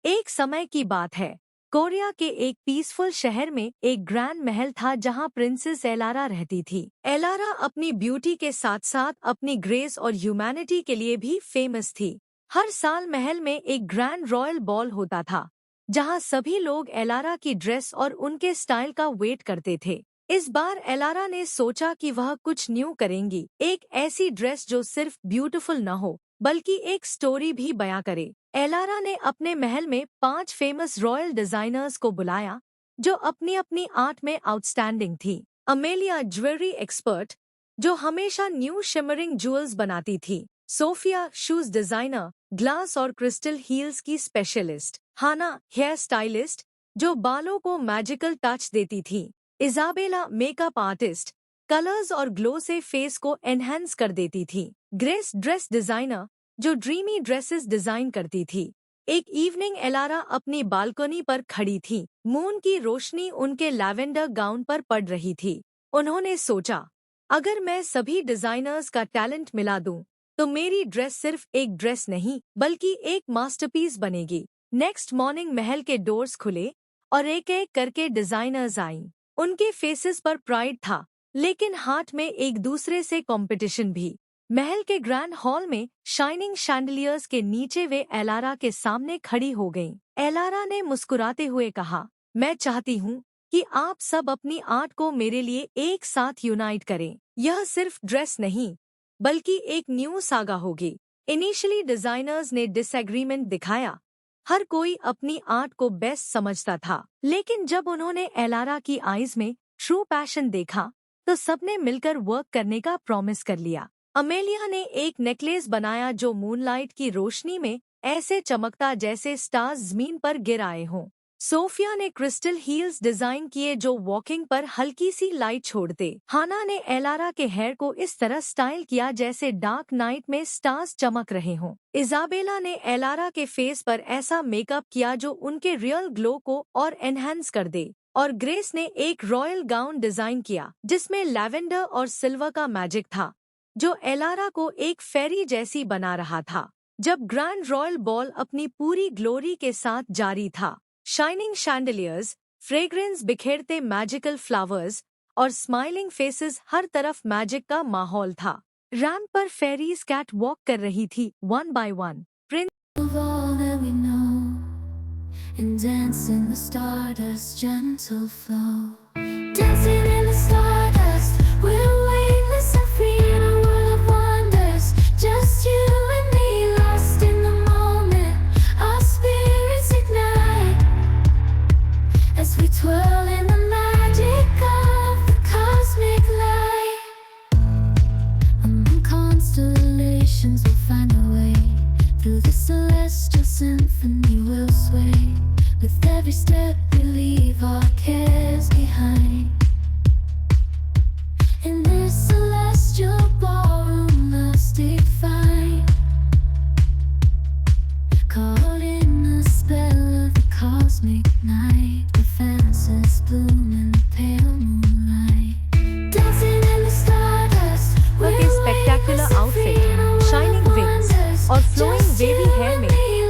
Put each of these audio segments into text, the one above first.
एक समय की बात है। कोरिया के एक पीसफुल शहर में एक ग्रैंड महल था जहां प्रिंसेस एलारा रहती थी। एलारा अपनी ब्यूटी के साथ साथ अपनी ग्रेस और ह्यूमैनिटी के लिए भी फेमस थी। हर साल महल में एक ग्रैंड रॉयल बॉल होता था, जहां सभी लोग एलारा की ड्रेस और उनके स्टाइल का वेट करते थे। इस बार एलारा ने सोचा कि वह कुछ न्यू करेंगी, एक ऐसी ड्रेस जो सिर्फ ब्यूटीफुल न हो बल्कि एक स्टोरी भी बयां करे। एलारा ने अपने महल में 5 फेमस रॉयल डिजाइनर्स को बुलाया, जो अपनी अपनी आर्ट में आउटस्टैंडिंग थी। अमेलिया ज्वेलरी एक्सपर्ट, जो हमेशा न्यू शिमरिंग ज्वेल्स बनाती थी। सोफिया शूज डिजाइनर, ग्लास और क्रिस्टल हील्स की स्पेशलिस्ट। हाना हेयर स्टाइलिस्ट, जो बालों को मैजिकल टच देती थी। इजाबेला मेकअप आर्टिस्ट, कलर्स और ग्लो से फेस को एनहेंस कर देती थी। ग्रेस ड्रेस डिजाइनर, जो ड्रीमी ड्रेसेस डिजाइन करती थी। एक इवनिंग एलारा अपनी बालकनी पर खड़ी थी। मून की रोशनी उनके लैवेंडर गाउन पर पड़ रही थी। उन्होंने सोचा, अगर मैं सभी डिजाइनर्स का टैलेंट मिला दूं, तो मेरी ड्रेस सिर्फ एक ड्रेस नहीं बल्कि एक मास्टरपीस बनेगी। नेक्स्ट मॉर्निंग महल के डोर्स खुले और एक एक करके डिजाइनर्स आईं। उनके फेसेस पर प्राइड था, लेकिन हार्ट में एक दूसरे से कंपटीशन भी। महल के ग्रैंड हॉल में शाइनिंग शैंडलियर्स के नीचे वे एलारा के सामने खड़ी हो गईं। एलारा ने मुस्कुराते हुए कहा, मैं चाहती हूँ कि आप सब अपनी आर्ट को मेरे लिए एक साथ यूनाइट करें। यह सिर्फ ड्रेस नहीं, बल्कि एक न्यू सागा होगी। इनिशियली डिजाइनर्स ने डिसएग्रीमेंट दिखाया। हर कोई अपनी आर्ट को बेस्ट समझता था, लेकिन जब उन्होंने एलारा की आईज में ट्रू पैशन देखा, तो सबने मिलकर वर्क करने का प्रॉमिस कर लिया। अमेलिया ने एक नेकलेस बनाया जो मूनलाइट की रोशनी में ऐसे चमकता जैसे स्टार्स जमीन पर गिर आए हों। सोफिया ने क्रिस्टल हील्स डिजाइन किए जो वॉकिंग पर हल्की सी लाइट छोड़ते। हाना ने एलारा के हेयर को इस तरह स्टाइल किया जैसे डार्क नाइट में स्टार्स चमक रहे हों। इजाबेला ने एलारा के फेस पर ऐसा मेकअप किया जो उनके रियल ग्लो को और एनहेंस कर दे। और ग्रेस ने एक रॉयल गाउन डिजाइन किया जिसमें लैवेंडर और सिल्वर का मैजिक था, जो एलारा को एक फेरी जैसी बना रहा था। जब ग्रैंड रॉयल बॉल अपनी पूरी ग्लोरी के साथ जारी था, शाइनिंग शैंडलियर्स, फ्रेग्रेंस बिखेरते मैजिकल फ्लावर्स और स्माइलिंग फेसेस, हर तरफ मैजिक का माहौल था। रैंप पर फेरीज कैट वॉक कर रही थी, one by one. And dance in the stardust, gentle flow. Dancing in the stardust, we're weightless and free in a world of wonders. Just you and me, lost in the moment. Our spirits ignite as we twirl in the magic of the cosmic light. Among constellations, we'll find a way. Through the celestial symphony, we'll sway. With every step we leave our cares behind. In this celestial ballroom, love's defined. Caught in the spell of the cosmic night, the fences bloom in the pale moonlight. Dancing in the stardust, with a spectacular outfit, shining wings और flowing wavy hair में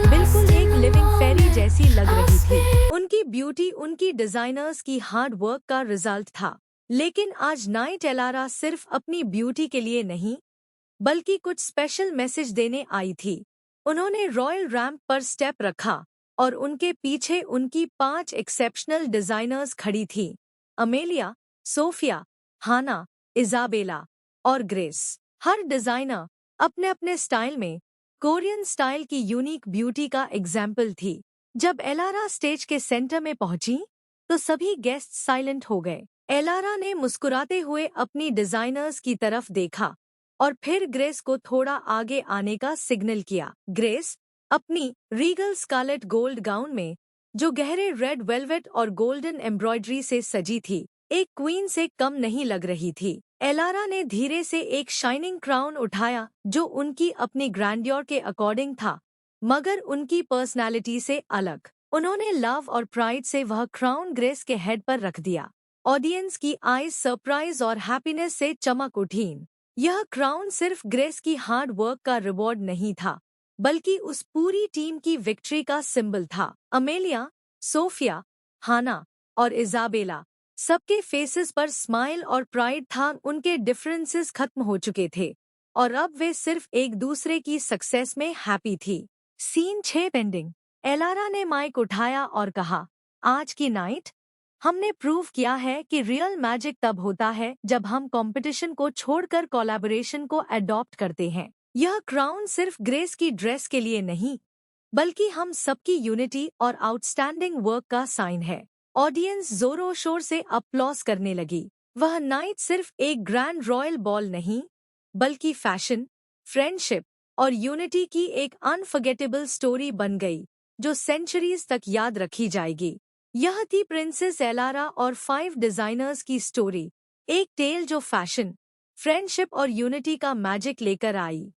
बिल्कुल एक living फेरी जैसी लग रही थी। उनकी beauty उनकी डिजाइनर्स की हार्ड वर्क का रिजल्ट था। लेकिन आज नाइट एलारा सिर्फ अपनी ब्यूटी के लिए नहीं, बल्कि कुछ स्पेशल मैसेज देने आई थी। उन्होंने रॉयल रैंप पर स्टेप रखा और उनके पीछे उनकी 5 एक्सेप्शनल डिजाइनर्स खड़ी थी। अमेलिया, सोफिया, हाना, इजाबेला और ग्रेस। हर डिजाइनर अपने अपने स्टाइल में कोरियन स्टाइल की यूनिक ब्यूटी का एग्जाम्पल थी। जब एलारा स्टेज के सेंटर में पहुंची, तो सभी गेस्ट साइलेंट हो गए। एलारा ने मुस्कुराते हुए अपनी डिजाइनर्स की तरफ देखा और फिर ग्रेस को थोड़ा आगे आने का सिग्नल किया। ग्रेस अपनी रीगल स्कारलेट गोल्ड गाउन में, जो गहरे रेड वेलवेट और गोल्डन एम्ब्रॉयडरी से सजी थी, एक क्वीन से कम नहीं लग रही थी। एलारा ने धीरे से एक शाइनिंग क्राउन उठाया जो उनकी अपनी ग्रैंडियर के अकॉर्डिंग था, मगर उनकी पर्सनालिटी से अलग। उन्होंने लव और प्राइड से वह क्राउन ग्रेस के हेड पर रख दिया। ऑडियंस की आईज सरप्राइज और हैप्पीनेस से चमक उठीं। यह क्राउन सिर्फ ग्रेस की हार्ड वर्क का रिवॉर्ड नहीं था, बल्कि उस पूरी टीम की विक्ट्री का सिंबल था। अमेलिया, सोफिया, हाना और इजाबेला, सबके फेसेस पर स्माइल और प्राइड था। उनके डिफरेंसेस खत्म हो चुके थे और अब वे सिर्फ एक दूसरे की सक्सेस में हैप्पी थी। Scene 6 pending. एलारा ने माइक उठाया और कहा, आज की नाइट हमने प्रूव किया है कि रियल मैजिक तब होता है जब हम कंपटीशन को छोड़कर कोलैबोरेशन को अडॉप्ट करते हैं। यह क्राउन सिर्फ ग्रेस की ड्रेस के लिए नहीं, बल्कि हम सबकी यूनिटी और आउटस्टैंडिंग वर्क का साइन है। ऑडियंस जोरों शोर से अपलॉज करने लगी। वह नाइट सिर्फ एक ग्रैंड रॉयल बॉल नहीं, बल्कि फैशन, फ्रेंडशिप और यूनिटी की एक अनफर्गेटेबल स्टोरी बन गई, जो सेंचुरीज तक याद रखी जाएगी। यह थी प्रिंसेस एलारा और 5 डिजाइनर्स की स्टोरी, एक टेल जो फैशन, फ्रेंडशिप और यूनिटी का मैजिक लेकर आई।